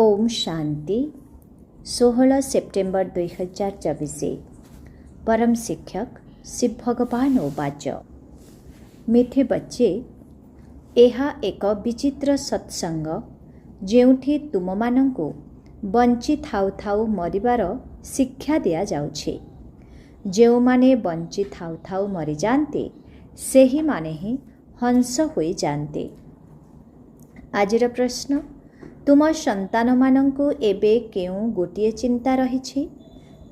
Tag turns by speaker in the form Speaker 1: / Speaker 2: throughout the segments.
Speaker 1: Om Shanti 16 September 2024 परम शिक्षक शिव भगवान उवाच मिठे बच्चे एहा एक विचित्र सत्संग जेउठी तुममानंकु बंची थाउ थाउ मरिबार शिक्षा दिया जाउछे। जेउमाने बंची थाउ थाउ मरि जाते सेही माने ही हंस होई जाते। आजिर प्रश्न तुम संतान मानंकु एबे केउ गोटिए चिंता रहिछि?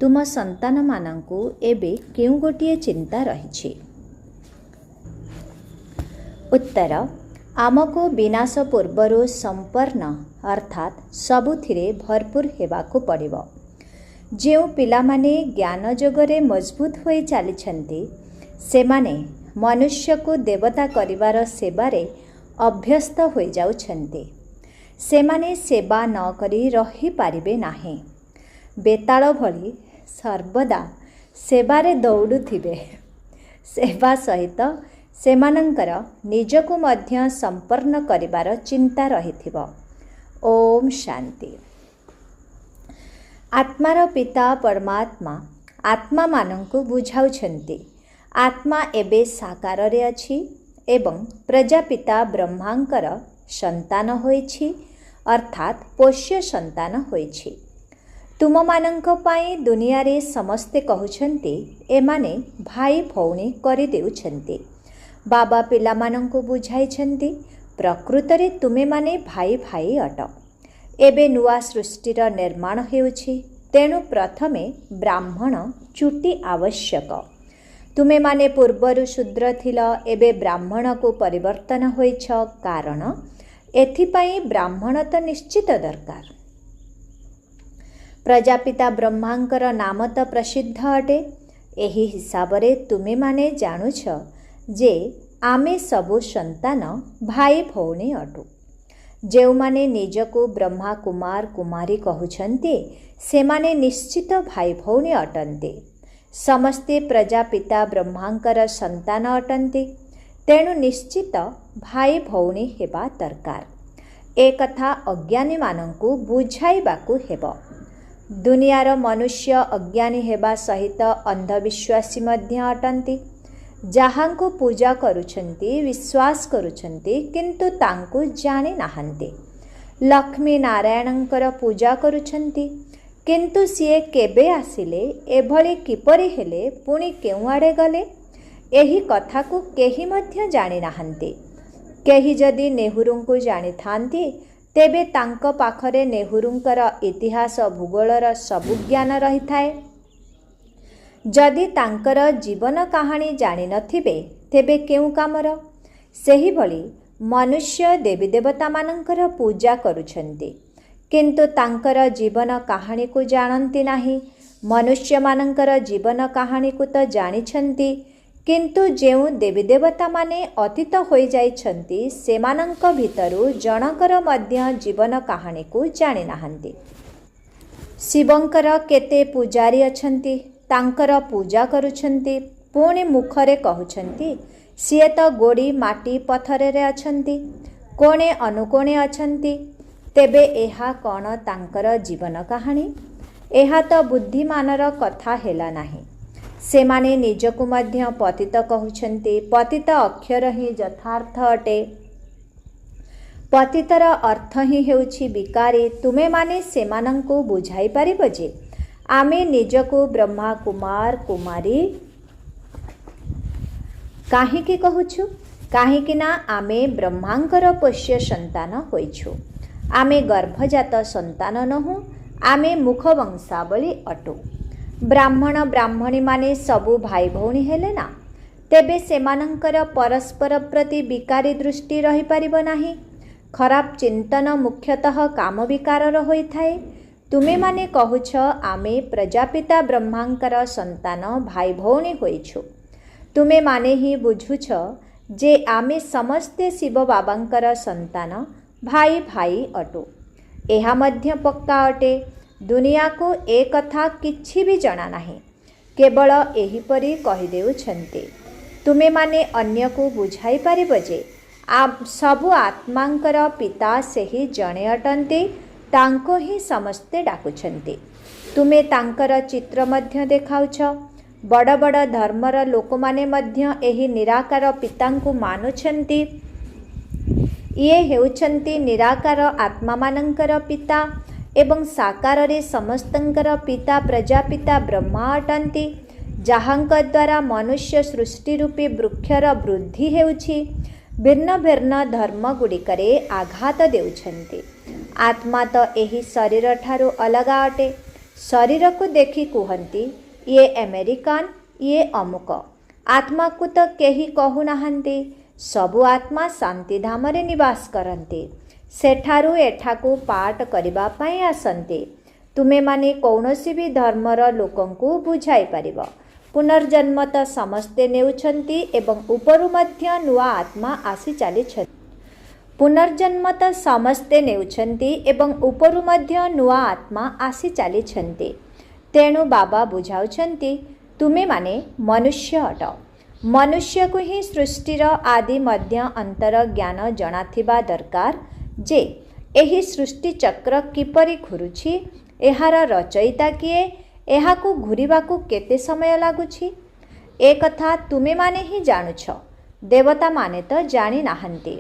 Speaker 1: तुम संतान मानंकु एबे केउ गोटिए चिंता रहिछि? उत्तर आमको विनाश पूर्वरु संपन्न अर्थात सबुथिरे भरपूर हेबाकु पड़िबो। जेउ पिलामाने ज्ञान जोगरे मजबूत होई चालिछन्ति सेमाने मनुष्य को देवता करिवार सेवारे अभ्यस्त होई जाउछन्ति। सेमाने सेवा न करी रही पारिबे नाही। बेताल भली सर्वदा सेवारे दौड़ुथिबे। सेवा सहित सेमानंकर निजको मध्य संपन्न करिवार चिंता रहिथिबो। ओम शांति। आत्मार पिता परमात्मा आत्मा मानंकु बुझाउछन्ति आत्मा एबे साकार रे अछि एवं प्रजापिता ब्रह्मांकर संतान होइछि अर्थात पोष्य संतान होइछि। तुम मानंक पाई दुनिया रे समस्ते कहउछन्ति एमाने भाई भौणी करि देउछन्ति। बाबा पिला मानंकु बुझाइछन्ति प्रकृत रे तुमे माने भाई भाई अट। एबे नुआ सृष्टिर निर्माण हेउछि तेणु प्रथमे ब्राह्मण चुटी आवश्यक। तुमे माने पूर्वरु शूद्र थिल एबे ब्राह्मण को परिवर्तन होइछ कारण एथिपाई ब्राह्मण तो निश्चित दरकार। प्रजापिता ब्रह्मांकर नाम तो प्रसिद्ध अटे। एही हिसाब रे तुमे माने जानुछ जे आमे सबु संतान भाई भौणी अटु। जेउ माने निजको ब्रह्मा कुमार कुमारी कहउछन्ति सेमाने निश्चित भाई भौणी अटन्ति। समस्ते प्रजापिता ब्रह्मांकर संतान अटन्ति तेणु निश्चित भाई भौणी हेबा दरकार। ए कथा अज्ञानी मानंकु बुझाइबाकु हेबो। दुनियार मनुष्य अज्ञानी हेबा सहित अंधविश्वासी मध्य अटन्ति। जाहांको पूजा करुछन्ति विश्वास करुछन्ति किंतु तांकु जानि नाहन्ति। लक्ष्मी नारायणंकर पूजा करुछन्ति किंतु सिए केबे आसिले एभली किपरि हेले पुणी केउ आड़े गले एही कथा को केही मध्य जानि नाहन्ति। केही जदि नेहुरुंकु जानि थांती तेबे तांको पाखरे नेहुरुंकर इतिहास भूगोलर सबु ज्ञान रही थाए। जदि तांकर जीवन कहानी जानि नथिबे तेबे केउ कामर। सेही भली मनुष्य देवी देवता मानंकर पूजा करुछन्ति किंतु तांकर जीवन कहानी को जानन्ति नाही। मनुष्य मानंकर जीवन कहानी को तो जानिछन्ति किंतु जेउ देवी देवता माने अतीत होई जाइछन्ति सेमानंक भितरु जनकर मध्य जीवन कहानी को जानि नाहन्ति। शिवंकर केते पूजारी अछन्ति तांकर पूजा करुछन्ति पुणी मुखरे कहउछन्ति सिए तो गोड़ी माटी पथरे रे अछन्ति कोणे अनुकोणे अछन्ति। तेबे एहा कौन तांकर जीवन कहानी? एहा तो बुद्धिमानर कथा हेला नाही। सेमाने निजकु मध्य पतित कहउछन्ति पतित अक्षर ही यथार्थ अटे। पतितर अर्थ ही हेउछि विकारी। तुमे माने सेमानंकु बुझाई पारिबो जे आमे निजकु ब्रह्मा कुमार कुमारी काहीकि कहूछु? काहीकि ना आमे ब्रह्मांकर पोष्य संतान होइछु। आमे गर्भजात संतान नहु आमे मुख वंशावली अटु। ब्राह्मण ब्राह्मणी माने सबु भाई भौणी हेले ना तेबे सेमानंकर परस्पर प्रति विकारी दृष्टि रही पारिबो नाही। खराब चिंतन मुख्यतः काम विकारर होई थाए। तुमे माने कहूछ आमे प्रजापिता ब्रह्मांकर संतान भाई भौणी होइछु। तुमे माने ही बुझुछ जे आमे समस्ते शिव बाबांकर संतान भाई भाई अटु। एहा मध्य पक्का अटे। दुनिया को ए कथा किछि भी जଣା नाही। केवल एहिपरि कहि देउछन्ति। तुमे माने अन्य को बुझाई पारिबो जे सबु आत्मांकर पिता सेही जणे अटन्ति ତାଙ୍କୁ ହିଁ ସମସ୍ତେ ଡାକୁଛନ୍ତି। ତୁମେ ତାଙ୍କର ଚିତ୍ର ମଧ୍ୟ ଦେଖାଉଛ। ବଡ଼ ବଡ଼ ଧର୍ମର ଲୋକମାନେ ମଧ୍ୟ ଏହି ନିରାକାର ପିତାଙ୍କୁ ମାନୁଛନ୍ତି। ଇଏ ହେଉଛନ୍ତି ନିରାକାର ଆତ୍ମାମାନଙ୍କର ପିତା ଏବଂ ସାକାରରେ ସମସ୍ତଙ୍କର ପିତା ପ୍ରଜାପିତା ବ୍ରହ୍ମା ଅଟନ୍ତି, ଯାହାଙ୍କ ଦ୍ୱାରା ମନୁଷ୍ୟ ସୃଷ୍ଟି ରୂପୀ ବୃକ୍ଷର ବୃଦ୍ଧି ହେଉଛି। ଭିନ୍ନ ଭିନ୍ନ ଧର୍ମଗୁଡ଼ିକରେ ଆଘାତ ଦେଉଛନ୍ତି। ଆତ୍ମା ତ ଏହି ଶରୀରଠାରୁ ଅଲଗା ଅଟେ। ଶରୀରକୁ ଦେଖି କୁହନ୍ତି ଇଏ ଆମେରିକାନ, ଇଏ ଅମୁକ। ଆତ୍ମାକୁ ତ କେହି କହୁନାହାନ୍ତି। ସବୁ ଆତ୍ମା ଶାନ୍ତିଧାମରେ ନିବାସ କରନ୍ତି। ସେଠାରୁ ଏଠାକୁ ପାଠ କରିବା ପାଇଁ ଆସନ୍ତି। ତୁମେମାନେ କୌଣସି ବି ଧର୍ମର ଲୋକଙ୍କୁ ବୁଝାଇ ପାରିବ। ପୁନର୍ଜନ୍ମ ତ ସମସ୍ତେ ନେଉଛନ୍ତି ଏବଂ ଉପରୁ ମଧ୍ୟ ନୂଆ ଆତ୍ମା ଆସି ଚାଲିଛନ୍ତି। ପୁନର୍ଜନ୍ମ ତ ସମସ୍ତେ ନେଉଛନ୍ତି ଏବଂ ଉପରୁ ମଧ୍ୟ ନୂଆ ଆତ୍ମା ଆସି ଚାଲିଛନ୍ତି। ତେଣୁ ବାବା ବୁଝାଉଛନ୍ତି ତୁମେମାନେ ମନୁଷ୍ୟ ଅଟ। ମନୁଷ୍ୟକୁ ହିଁ ସୃଷ୍ଟିର ଆଦି ମଧ୍ୟ ଅନ୍ତର ଜ୍ଞାନ ଜଣାଥିବା ଦରକାର ଯେ ଏହି ସୃଷ୍ଟି ଚକ୍ର କିପରି ଘୁରୁଛି, ଏହାର ରଚୟିତା କିଏ, ଏହାକୁ ଘୁରିବାକୁ କେତେ ସମୟ ଲାଗୁଛି, ଏ କଥା ତୁମେମାନେ ହିଁ ଜାଣୁଛ। ଦେବତାମାନେ ତ ଜାଣି ନାହାନ୍ତି।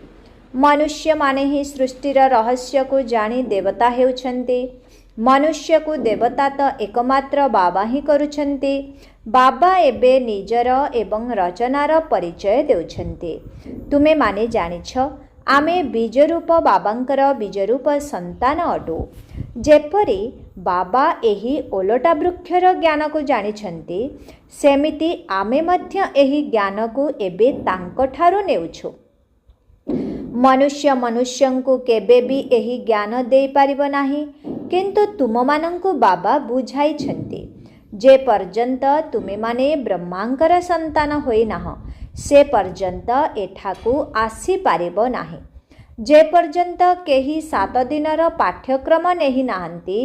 Speaker 1: ମନୁଷ୍ୟମାନେ ହିଁ ସୃଷ୍ଟିର ରହସ୍ୟକୁ ଜାଣି ଦେବତା ହେଉଛନ୍ତି। ମନୁଷ୍ୟକୁ ଦେବତା ତ ଏକମାତ୍ର ବାବା ହିଁ କରୁଛନ୍ତି। ବାବା ଏବେ ନିଜର ଏବଂ ରଚନାର ପରିଚୟ ଦେଉଛନ୍ତି। ତୁମେମାନେ ଜାଣିଛ ଆମେ ବୀଜରୂପ ବାବାଙ୍କର ବୀଜରୂପ ସନ୍ତାନ ଅଟୁ। ଯେପରି ବାବା ଏହି ଓଲଟା ବୃକ୍ଷର ଜ୍ଞାନକୁ ଜାଣିଛନ୍ତି, ସେମିତି ଆମେ ମଧ୍ୟ ଏହି ଜ୍ଞାନକୁ ଏବେ ତାଙ୍କଠାରୁ ନେଉଛୁ। ମନୁଷ୍ୟ ମନୁଷ୍ୟଙ୍କୁ କେବେ ବି ଏହି ଜ୍ଞାନ ଦେଇପାରିବ ନାହିଁ, କିନ୍ତୁ ତୁମମାନଙ୍କୁ ବାବା ବୁଝାଇଛନ୍ତି। ଯେ ପର୍ଯ୍ୟନ୍ତ ତୁମେମାନେ ବ୍ରହ୍ମାଙ୍କର ସନ୍ତାନ ହୋଇନାହଁ, ସେ ପର୍ଯ୍ୟନ୍ତ ଏଠାକୁ ଆସିପାରିବ ନାହିଁ। ଯେ ପର୍ଯ୍ୟନ୍ତ କେହି 7 ଦିନର ପାଠ୍ୟକ୍ରମ ନେଇ ନାହାନ୍ତି,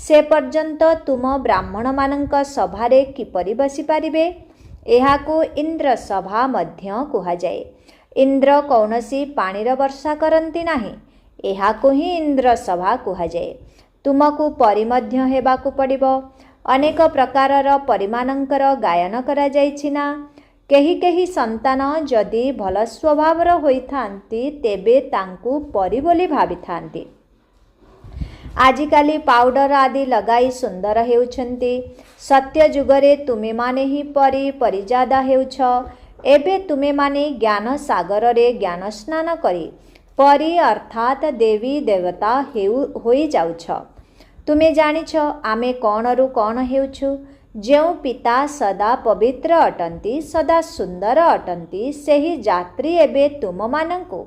Speaker 1: ସେ ପର୍ଯ୍ୟନ୍ତ ତୁମ ବ୍ରାହ୍ମଣମାନଙ୍କ ସଭାରେ କିପରି ବସିପାରିବେ? ଏହାକୁ ଇନ୍ଦ୍ର ସଭା ମଧ୍ୟ କୁହାଯାଏ। ଇନ୍ଦ୍ର କୌଣସି ପାଣିର ବର୍ଷା କରନ୍ତି ନାହିଁ। ଏହାକୁ ହିଁ ଇନ୍ଦ୍ର ସଭା କୁହାଯାଏ। ତୁମକୁ ପରି ମଧ୍ୟ ହେବାକୁ ପଡ଼ିବ। ଅନେକ ପ୍ରକାରର ପରିମାନଙ୍କର ଗାୟନ କରାଯାଇଛି ନା। କେହି କେହି ସନ୍ତାନ ଯଦି ଭଲ ସ୍ୱଭାବର ହୋଇଥାନ୍ତି, ତେବେ ତାଙ୍କୁ ପରି ବୋଲି ଭାବିଥାନ୍ତି। ଆଜିକାଲି ପାଉଡର ଆଦି ଲଗାଇ ସୁନ୍ଦର ହେଉଛନ୍ତି। ସତ୍ୟ ଯୁଗରେ ତୁମେମାନେ ହିଁ ପରି ପରିଜାତ ହେଉଛ। ଏବେ ତୁମେମାନେ ଜ୍ଞାନ ସାଗରରେ ଜ୍ଞାନ ସ୍ନାନ କରି ପରି ଅର୍ଥାତ୍ ଦେବୀ ଦେବତା ହୋଇଯାଉଛ। ତୁମେ ଜାଣିଛ ଆମେ କ'ଣରୁ କ'ଣ ହେଉଛୁ। ଯେଉଁ ପିତା ସଦା ପବିତ୍ର ଅଟନ୍ତି, ସଦା ସୁନ୍ଦର ଅଟନ୍ତି, ସେହି ଯାତ୍ରୀ ଏବେ ତୁମମାନଙ୍କୁ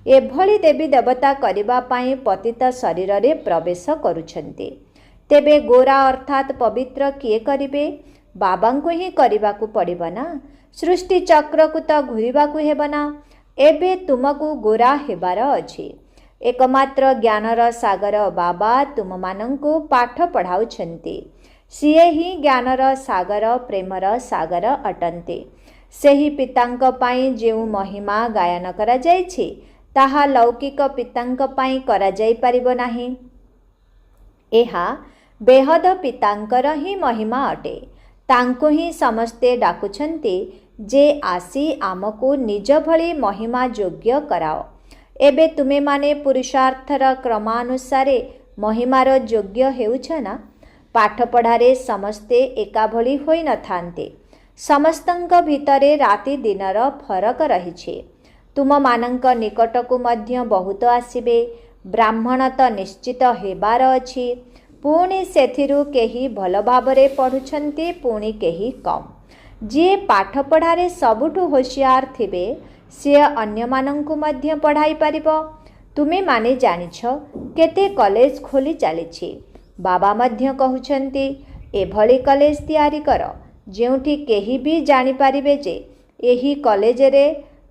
Speaker 1: ଏଭଳି ଦେବୀ ଦେବତା କରିବା ପାଇଁ ପତିତ ଶରୀରରେ ପ୍ରବେଶ କରୁଛନ୍ତି। ତେବେ ଗୋରା ଅର୍ଥାତ୍ ପବିତ୍ର କିଏ କରିବେ? ବାବାଙ୍କୁ ହିଁ କରିବାକୁ ପଡ଼ିବ ନା। ସୃଷ୍ଟି ଚକ୍ରକୁ ତ ଘୁରିବାକୁ ହେବ ନା। ଏବେ ତୁମକୁ ଗୋରା ହେବାର ଅଛି। ଏକମାତ୍ର ଜ୍ଞାନର ସାଗର ବାବା ତୁମମାନଙ୍କୁ ପାଠ ପଢ଼ାଉଛନ୍ତି। ସିଏ ହିଁ ଜ୍ଞାନର ସାଗର, ପ୍ରେମର ସାଗର ଅଟନ୍ତି। ସେହି ପିତାଙ୍କ ପାଇଁ ଯେଉଁ ମହିମା ଗାୟନ କରାଯାଇଛି, ତାହା ଲୌକିକ ପିତାଙ୍କ ପାଇଁ କରାଯାଇପାରିବ ନାହିଁ। ଏହା ବେହଦ ପିତାଙ୍କର ହିଁ ମହିମା ଅଟେ। ତାଙ୍କୁ ହିଁ ସମସ୍ତେ ଡାକୁଛନ୍ତି ଯେ ଆସି ଆମକୁ ନିଜ ଭଳି ମହିମା ଯୋଗ୍ୟ କରାଅ। ଏବେ ତୁମେମାନେ ପୁରୁଷାର୍ଥର କ୍ରମାନୁସାରେ ମହିମାର ଯୋଗ୍ୟ ହେଉଛ ନା। ପାଠପଢ଼ାରେ ସମସ୍ତେ ଏକାଭଳି ହୋଇନଥାନ୍ତି। ସମସ୍ତଙ୍କ ଭିତରେ ରାତି ଦିନର ଫରକ ରହିଛି। ତୁମମାନଙ୍କ ନିକଟକୁ ମଧ୍ୟ ବହୁତ ଆସିବେ। ବ୍ରାହ୍ମଣ ତ ନିଶ୍ଚିତ ହେବାର ଅଛି। ପୁଣି ସେଥିରୁ କେହି ଭଲ ଭାବରେ ପଢ଼ୁଛନ୍ତି, ପୁଣି କେହି କମ୍। ଯିଏ ପାଠପଢ଼ାରେ ସବୁଠୁ ହୋସିଆର ଥିବେ, ସିଏ ଅନ୍ୟମାନଙ୍କୁ ମଧ୍ୟ ପଢ଼ାଇ ପାରିବ। ତୁମେମାନେ ଜାଣିଛ କେତେ କଲେଜ ଖୋଲି ଚାଲିଛି। ବାବା ମଧ୍ୟ କହୁଛନ୍ତି ଏଭଳି କଲେଜ ତିଆରି କର, ଯେଉଁଠି କେହି ବି ଜାଣିପାରିବେ ଯେ ଏହି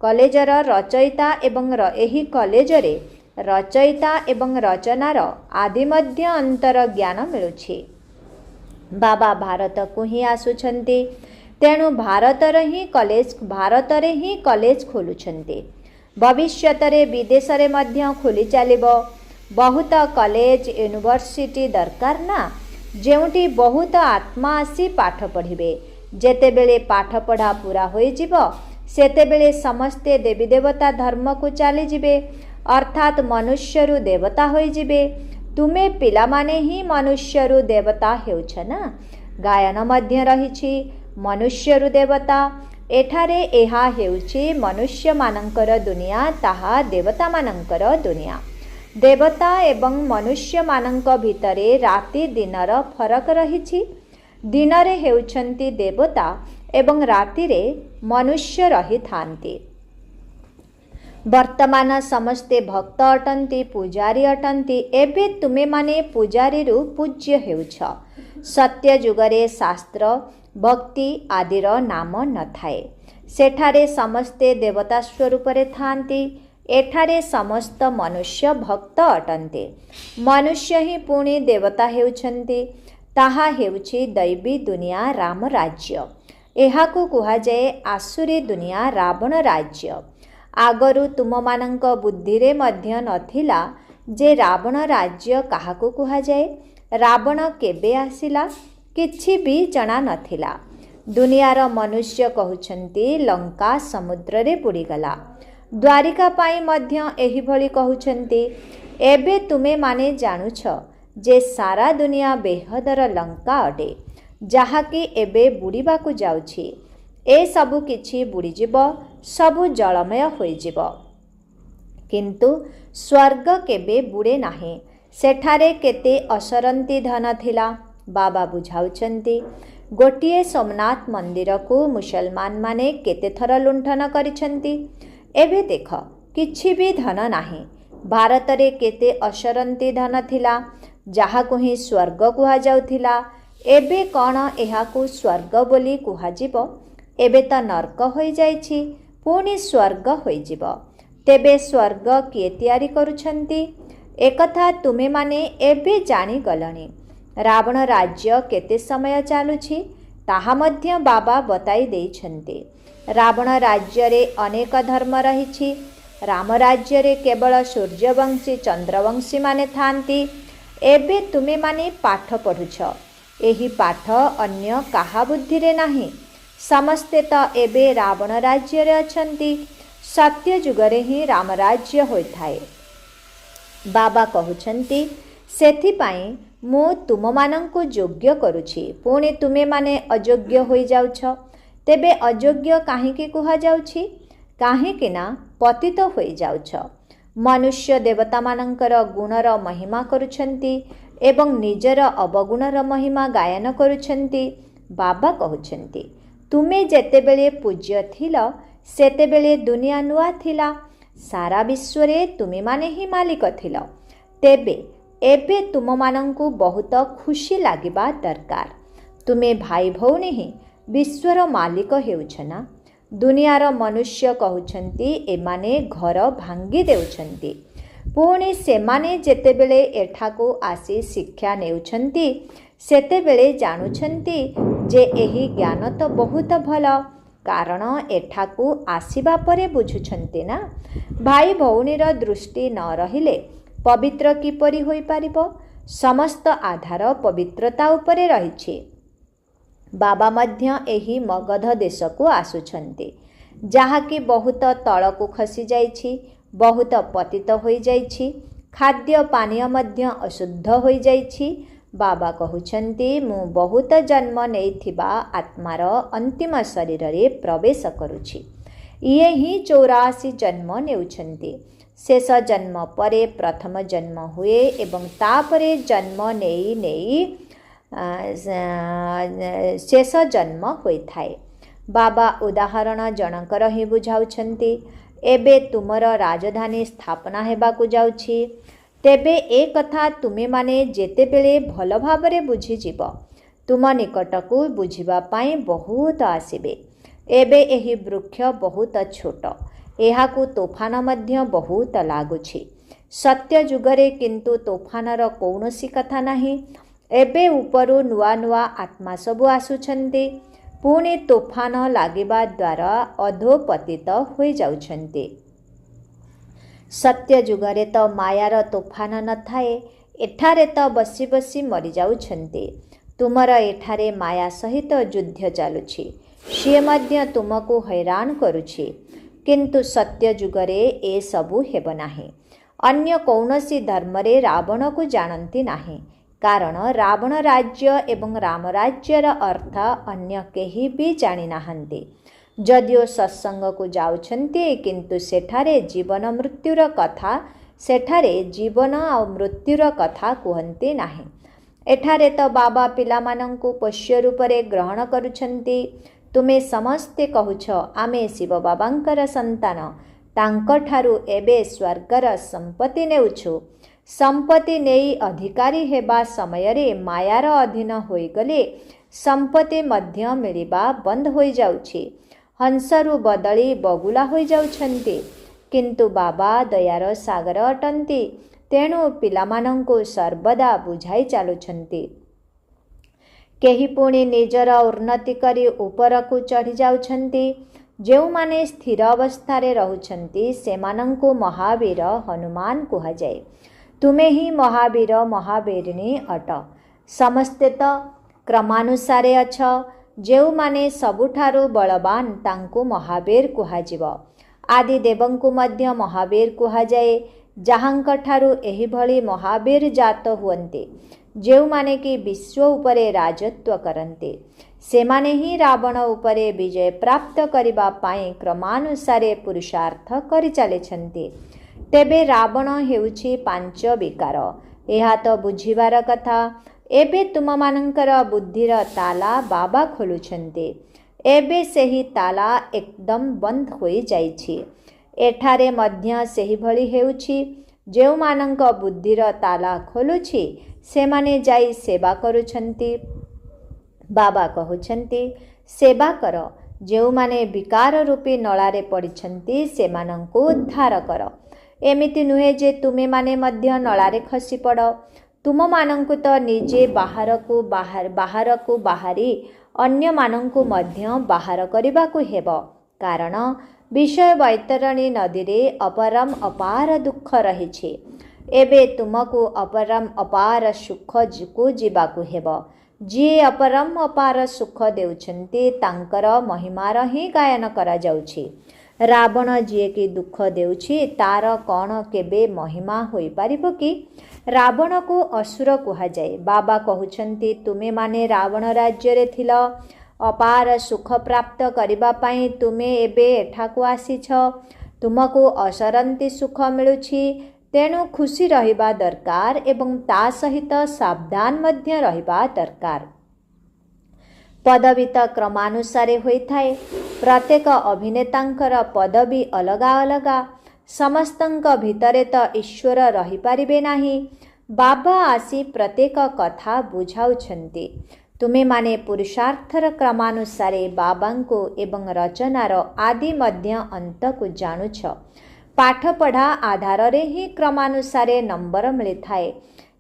Speaker 1: କଲେଜର ରଚୟିତା ଏବଂ ଏହି କଲେଜରେ ରଚୟିତା ଏବଂ ରଚନାର ଆଦି ମଧ୍ୟ ଅନ୍ତର ଜ୍ଞାନ ମିଳୁଛି। ବାବା ଭାରତକୁ ହିଁ ଆସୁଛନ୍ତି। ତେଣୁ ଭାରତରେ ହିଁ କଲେଜ ଖୋଲୁଛନ୍ତି। ଭବିଷ୍ୟତରେ ବିଦେଶରେ ମଧ୍ୟ ଖୋଲି ଚାଲିବ। बहुत कॉलेज यूनिवर्सिटी दरकार ना, जेउठी बहुत आत्मा आसी पाठ पढ़िबे। जेतेबेले पाठ पढ़ा पूरा होई जिवो सेतेबेले समस्ते देवी देवता धर्म को चली जिबे, अर्थात मनुष्यरु देवता होई जिबे। तुमे पिला माने ही मनुष्यरु देवता हेउछ ना। गायन मध्य रहिछि मनुष्यरु देवता। एठारे एहा हेउछि मनुष्य मानंकर दुनिया, ताहा देवता मानंकर दुनिया। देवता एवं मनुष्य मानंक भितरे राति दिनर फरक रहिछि। दिनरे हेउछन्ति देवता एवं रातिरे मनुष्य रही थान्ति। वर्तमान समस्ते भक्त अटन्ति, पूजारी अटन्ति। एबे तुमे माने पूजारी रु पूज्य हेउछ। सत्य जुगरे शास्त्र भक्ति आदिर नाम न थाए। सेठारे समस्ते देवता स्वरूपरे थान्ति। एठारे समस्त मनुष्य भक्त अटन्ते। मनुष्य ही पुणी देवता हेउछन्ति। ताहा हेउछि दैवी दुनिया राम राज्य। एहाकु कुहाजाए आसुरी दुनिया रावण राज्य। आगरु तुममानंक बुद्धिरे मध्य नथिला जे रावण राज्य काहाकु कुहाजाए। रावण केबे आसिला किछि भी जणा नथिला। दुनियार मनुष्य कहुछन्ति लंका समुद्र रे बुड़ीगला। द्वारिका पाई मध्य एही भली कहुछन्ति। एबे तुमे माने जानुछ जे सारा दुनिया बेहदर लंका अटे, जहाँकि एबे बुड़ीबाकु जाउछि। ए सबु किछि बुड़ीजिब, सबु जलमय होइजिब। किंतु स्वर्ग केबे बुड़े नाही। सेठारे केते असरंती धन थिला। बाबा बुझाउछन्ति गोटिए सोमनाथ मंदिर को मुसलमान माने केते थर लुंठन करिछन्ति। एबे देख किछि भी धन नाही। भारत रे केते असरंती धन थिला, जहाकु ही स्वर्ग कुहा जाउथिला। एबे कौन एहाकु स्वर्ग बोली कुहाजिब? एबे त नर्क होई जाइछि, पुणी स्वर्ग होइजिब। तेबे स्वर्ग किए तयारी करुछन्ति? एकथा तुमे माने एबे जानी गलणी। रावण राज्य केते समय चालुछि ताहा मध्य बाबा बताई देइछन्ति। रावण राज्य रे अनेक धर्म रहिछि। राम राज्य रे केवल सूर्यवंशी चंद्रवंशी माने थांती। एबे तुमे माने पाठ पढ़ुछ। एही पाठ अन्य काहा बुद्धि रे नाही। समस्ते त एबे रावण राज्य रे अछन्ति। सत्य जुगरे ही राम राज्य होइथाए। बाबा कहुछन्ति सेथिपाई मु तुममानंकु योग्य करुछि, पुणी तुमे माने अयोग्य होई जाउछ। तेबे अयोग्य काहीकि कुहा जाउछि? काहीकि ना पतित होई जाउछ। मनुष्य देवता मानंकर गुणर महिमा करुछन्ति एवं निजर अवगुणर महिमा गायन करुछन्ति। बाबा कहुछन्ति तुमे जेतेबेले पूज्य थिल सेतेबेले दुनिया नुआ थिला। सारा विश्वरे तुमे माने ही मालिक थिल। तेबे एबे तुममानंकु बहुत खुशी लागिबा दरकार। तुमे भाई भौणी ही विश्वर मालिक हेउछ ना। दुनियार मनुष्य कहुछन्ति एमाने घर भांगी देउछन्ति। पुणी सेमाने जेतेबेले एठाकु आसी शिक्षा नेउछन्ति सेतेबेले जानुछन्ति जे एही ज्ञान तो बहुत भल, कारण एठाकु आसीबा परे बुझुछन्ति ना। भाई भौणीर दृष्टि न रहिले पवित्र किपरि होई पारिबो? समस्त आधार पवित्रता उपरे रहिछि। बाबा मध्य एही मगध देश को आसुछन्ति, जहाँकि बहुत तळकु खसी जाइछि, बहुत पतित होई जाइछि। खाद्य पानीय मध्य अशुद्ध होई जाइछि। बाबा कहुछन्ति मु बहुत जन्म नेइथिबा आत्मार अंतिम शरीर रे प्रवेश करुछि। इए ही 84 जन्म नेउछन्ति। शेष जन्म परे प्रथम जन्म हुए एवं तापरे जन्म नेई नेई शेष जन्म होइथाए। बाबा उदाहरण जनकर ही बुझाउछन्ति। एबे तुमर राजधानी स्थापना हेबाकु जाउछि। तेबे ए कथा तुमे माने जेतेबेले भल भाबरे बुझिजिब, तुम निकटकु बुझिबा पाई बहुत आसिबे। एबे एही वृक्ष बहुत छोट, एहाकु तोफान मध्य बहुत लागुछि। सत्य जुगरे किंतु तोफानर कौनसी कथा नाही। एबे उपरु नुआ नुआ आत्मा सबु आसुछन्ति, पुणी तोफान लागिबा द्वारा अधोपतित होई जाउछन्ति। सत्य जुगरे तो मायार तोफान न थाए, एठारे तो बसी बसी मरी जाउछन्ते। तुमर एठारे माया सहित युद्ध चालुछि, सी मध्य तुमको हैरान करुछि, किंतु सत्य जुगरे ए सबु हेब नाही। अन्य कौनसी धर्मरे रावण को जानती नाही, कारण रावण राज्य एवं राम राज्यर अर्थ अन्य केही भी जानी नाहंती। जदिओ सत्संग को जाउछन्ती, किंतु सेठारे जीवन मृत्युर कथा सेठारे जीवन आ मृत्युर कथा कुहंती नाही। एठारे तो बाबा पिलामानंकु पोष्य रूपरे ग्रहण करुछन्ती। तुमे समस्ते कहुछ आमे शिव बाबांकर संतान, तांकठारु एबे स्वर्गर संपत्ति नेउछु। संपत्ति नेई अधिकारी हेबा समयरे मायार अधीन होइगले संपत्ति मध्य मिलिबा बंद होई जाउछि। हंसरु बदली बगुला होई जाउछन्ति, किंतु बाबा दयार सागर अटंती, तेणु पिलामानंकु सर्वदा बुझाई चालुछन्ति। केही पुणी निजर उन्नति करी उपरकु चढ़ी जाउछन्ति। जेउमाने स्थिर अवस्थारे रहुछन्ति सेमानंकु महावीर हनुमान कुहाଯାଏ। तुमे ही महावीर महावीरिणी अट। समस्ते तो क्रमानुसारे अछ। जेउमाने सबुठारु बलवान तांकु महावीर कुहाଯିव। आदि देवंकु मध्य महावीर कुहाଯାଏ। जाहांकठारु एही भली महावीर जात हुअन्ते, जेउमाने कि विश्व उपरे राजत्व करन्ते। सेमाने ही रावण उपरे विजय प्राप्त करिबा पाई क्रमानुसारे पुरुषार्थ करि चालिछन्ते। तेबे रावण हेउछि पांच विकार। एहा तो बुझिबार कथा। एबे तुममानंकर बुद्धिर ताला बाबा खोलुछन्ते। एबे सेही ताला एकदम बंद होई जाइछि। एठारे मध्य सेही भली हेउछि। जेउमानंक बुद्धिर ताला खोलुछि सेमाने जाई सेवा करुछन्ति। बाबा कहुछन्ति सेवा कर। जेउमाने विकार रूपी नଳାରେ पड़िछन्ति सेमानंकु उद्धार कर। एमिति नुहे जे तुमे माने मध्य नଳାରେ खसी पड़। तुम मानंकु तो निजे बाहरकु बाहारी अन्य मानंकु मध्य बाहर करिबाकु हेब। कारण विषय बैतरणी नदी रे अपरम अपार दुख रहिछि। एबे तुमको अपरम अपार सुख को जीवाकु हेब। जी अपरम अपार सुख देउछन्ति तांकर महिमार ही गायन करा जाउछि। रावण जी की दुख देउछि तार कौन केबे महिमा होई पारिबो कि? रावण को असुर कुहाଯାଏ। बाबा कहुछन्ति तुमे माने रावण राज्य रे थिल। अपार सुख प्राप्त करिबा पाई तुमे एबे एठाकु आसीछ। तुमको असरंती सुख मिलुछि, तेणु खुशी रहिबा दरकार एवं ता सहित सावधान मध्य रहिबा दरकार। पदवी तो क्रमानुसारे होई थाए। प्रत्येक अभिनेतांकर पदवी अलगा अलगा। समस्तंक भितरे तो ईश्वर रही पारिबे नाही। बाबा आसी प्रत्येक कथा बुझाउछन्ति। तुमे माने पुरुषार्थर क्रमानुसारे बाबांको एवं रचनार आदि मध्य अंत को जानुछ। पाठ पढ़ा आधार रे ही क्रमानुसारे नंबर मिली थाए।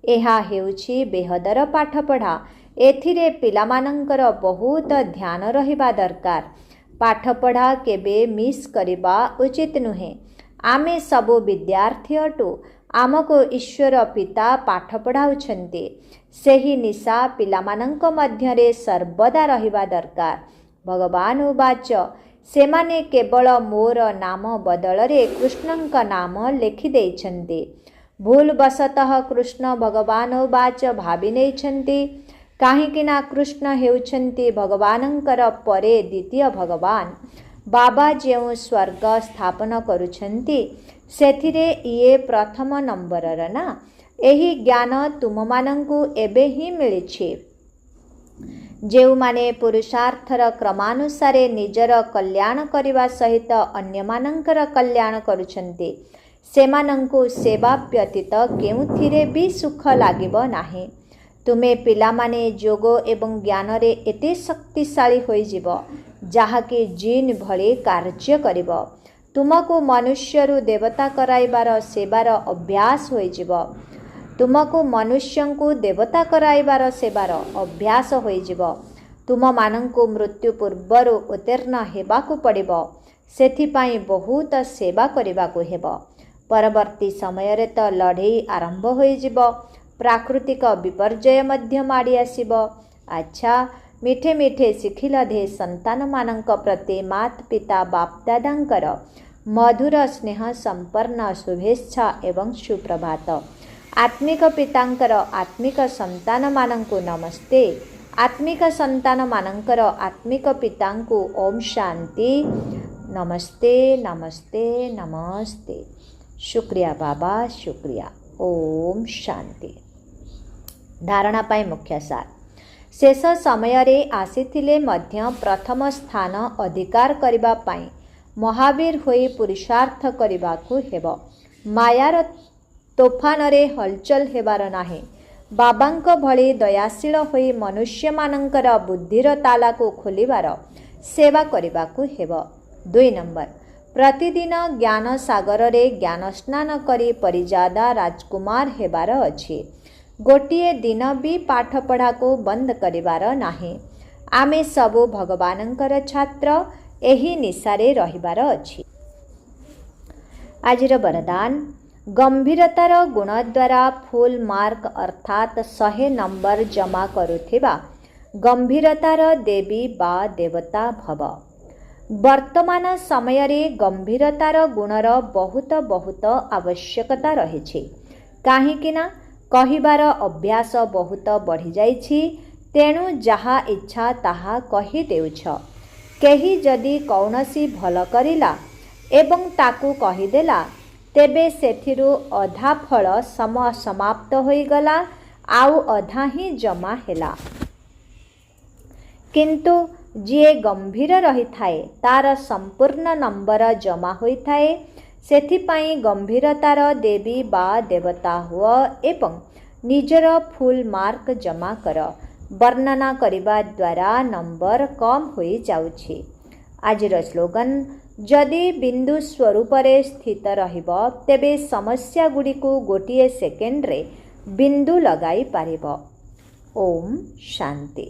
Speaker 1: एहा हेउछि बेहदर पाठ पढ़ा। एथिरे पिलामानंकर बहुत ध्यान रहिबा दरकार। पाठ पढ़ा केबे मिस करिबा उचित नुहे। आमे सबो विद्यार्थी अटु। आमको ईश्वर पिता पाठ पढ़ाउछन्ति। सेही निशा पिलामानंक मध्यरे सर्वदा रहिबा दरकार। भगवान उवाच सेमाने केवल मोर नाम बदलरे कृष्णंक नाम लेखि देइछन्ति। भूल बसतः कृष्ण भगवान उवाच भाबि नेइछन्ति। काहेकिना कृष्ण हेउछन्ति भगवानंकर परे द्वितीय भगवान। बाबा जेउ स्वर्ग स्थापन करुछन्ति सेथिरे इए प्रथम नंबरर ना। एही ज्ञान तुममानंकु एबे ही मिलिछि। जेउमाने पुरुषार्थर क्रमानुसारे निजर कल्याण करिबा सहित अन्यमानंकर कल्याण करुछन्ति सेमानंकु सेवा व्यतीत केउथिरे भी सुख लागिब नाही। तुमे पिलामाने जोग एवं ज्ञान रे एते शक्तिशाली होई जिवो जाहाकि जीन भली कार्य करिब। तुमको मनुष्यरु देवता कराइबार सेवार अभ्यास होई जिवो। तुमको मनुष्यंकु देवता कराइबार सेवार अभ्यास होई जिवो। तुम मानंकु मृत्यु पूर्वरु उत्तीर्ण हेबाकु पड़िबो। सेथिपाई बहुत सेवा करिबाकु हेबो। ପରବର୍ତ୍ତୀ ସମୟରେ ତ ଲଢ଼େଇ ଆରମ୍ଭ ହୋଇଯିବ, ପ୍ରାକୃତିକ ବିପର୍ଯ୍ୟୟ ମଧ୍ୟ ମାଡ଼ି ଆସିବ। ଆଚ୍ଛା, ମିଠେ ମିଠେ ଶିଖିଲ ଧେ ସନ୍ତାନମାନଙ୍କ ପ୍ରତି ମାତା ପିତା ବାପଦାଦାଙ୍କର ମଧୁର ସ୍ନେହ ସମ୍ପନ୍ନ ଶୁଭେଚ୍ଛା ଏବଂ ସୁପ୍ରଭାତ। ଆତ୍ମିକ ପିତାଙ୍କର ଆତ୍ମିକ ସନ୍ତାନମାନଙ୍କୁ ନମସ୍ତେ। ଆତ୍ମିକ ସନ୍ତାନମାନଙ୍କର ଆତ୍ମିକ ପିତାଙ୍କୁ ଓମ୍ ଶାନ୍ତି। ନମସ୍ତେ ନମସ୍ତେ ନମସ୍ତେ। ଶୁକ୍ରିୟା ବାବା, ଶୁକ୍ରିୟା। ଓମ୍ ଶାନ୍ତି। ଧାରଣା ପାଇଁ ମୁଖ୍ୟ ସାର। ଶେଷ ସମୟରେ ଆସିଥିଲେ ମଧ୍ୟ ପ୍ରଥମ ସ୍ଥାନ ଅଧିକାର କରିବା ପାଇଁ ମହାବୀର ହୋଇ ପୁରୁଷାର୍ଥ କରିବାକୁ ହେବ। ମାୟାର ତୋଫାନରେ ହଲଚଲ ହେବାର ନାହିଁ। ବାବାଙ୍କ ଭଳି ଦୟାଶୀଳ ହୋଇ ମନୁଷ୍ୟମାନଙ୍କର ବୁଦ୍ଧିର ତାଲାକୁ ଖୋଲିବାର ସେବା କରିବାକୁ ହେବ। 2 ନମ୍ବର, ପ୍ରତିଦିନ ଜ୍ଞାନ ସାଗରରେ ଜ୍ଞାନ ସ୍ନାନ କରି ପରିଜାଦା ରାଜକୁମାର ହେବାର ଅଛି। ଗୋଟିଏ ଦିନ ବି ପାଠପଢ଼ାକୁ ବନ୍ଦ କରିବାର ନାହିଁ। ଆମେ ସବୁ ଭଗବାନଙ୍କର ଛାତ୍ର, ଏହି ନିଶାରେ ରହିବାର ଅଛି। ଆଜିର ବରଦାନ, ଗମ୍ଭୀରତାର ଗୁଣ ଦ୍ୱାରା ଫୁଲ ମାର୍କ ଅର୍ଥାତ୍ 100 ନମ୍ବର ଜମା କରୁଥିବା ଗମ୍ଭୀରତାର ଦେବୀ ବା ଦେବତା ଭବ। ବର୍ତ୍ତମାନ ସମୟରେ ଗମ୍ଭୀରତାର ଗୁଣର ବହୁତ ଆବଶ୍ୟକତା ରହିଛି। କାହିଁକି ନା କହିବାର ଅଭ୍ୟାସ ବହୁତ ବଢ଼ିଯାଇଛି। ତେଣୁ ଯାହା ଇଚ୍ଛା ତାହା କହିଦେଉଛ। କେହି ଯଦି କୌଣସି ଭଲ କରିଲା ଏବଂ ତାକୁ କହିଦେଲା, ତେବେ ସେଥିରୁ ଅଧା ଫଳ ସମାପ୍ତ ହୋଇଗଲା, ଆଉ ଅଧା ହିଁ ଜମା ହେଲା। କିନ୍ତୁ ଯିଏ ଗମ୍ଭୀର ରହିଥାଏ ତାର ସମ୍ପୂର୍ଣ୍ଣ ନମ୍ବର ଜମା ହୋଇଥାଏ। ସେଥିପାଇଁ ଗମ୍ଭୀରତାର ଦେବୀ ବା ଦେବତା ହୁଅ ଏବଂ ନିଜର ଫୁଲ ମାର୍କ ଜମା କର। ବର୍ଣ୍ଣନା କରିବା ଦ୍ୱାରା ନମ୍ବର କମ୍ ହୋଇଯାଉଛି। ଆଜିର ସ୍ଲୋଗାନ, ଯଦି ବିନ୍ଦୁ ସ୍ୱରୂପରେ ସ୍ଥିତ ରହିବ ତେବେ ସମସ୍ୟାଗୁଡ଼ିକୁ ଗୋଟିଏ ସେକେଣ୍ଡରେ ବିନ୍ଦୁ ଲଗାଇ ପାରିବ। ଓମ୍ ଶାନ୍ତି।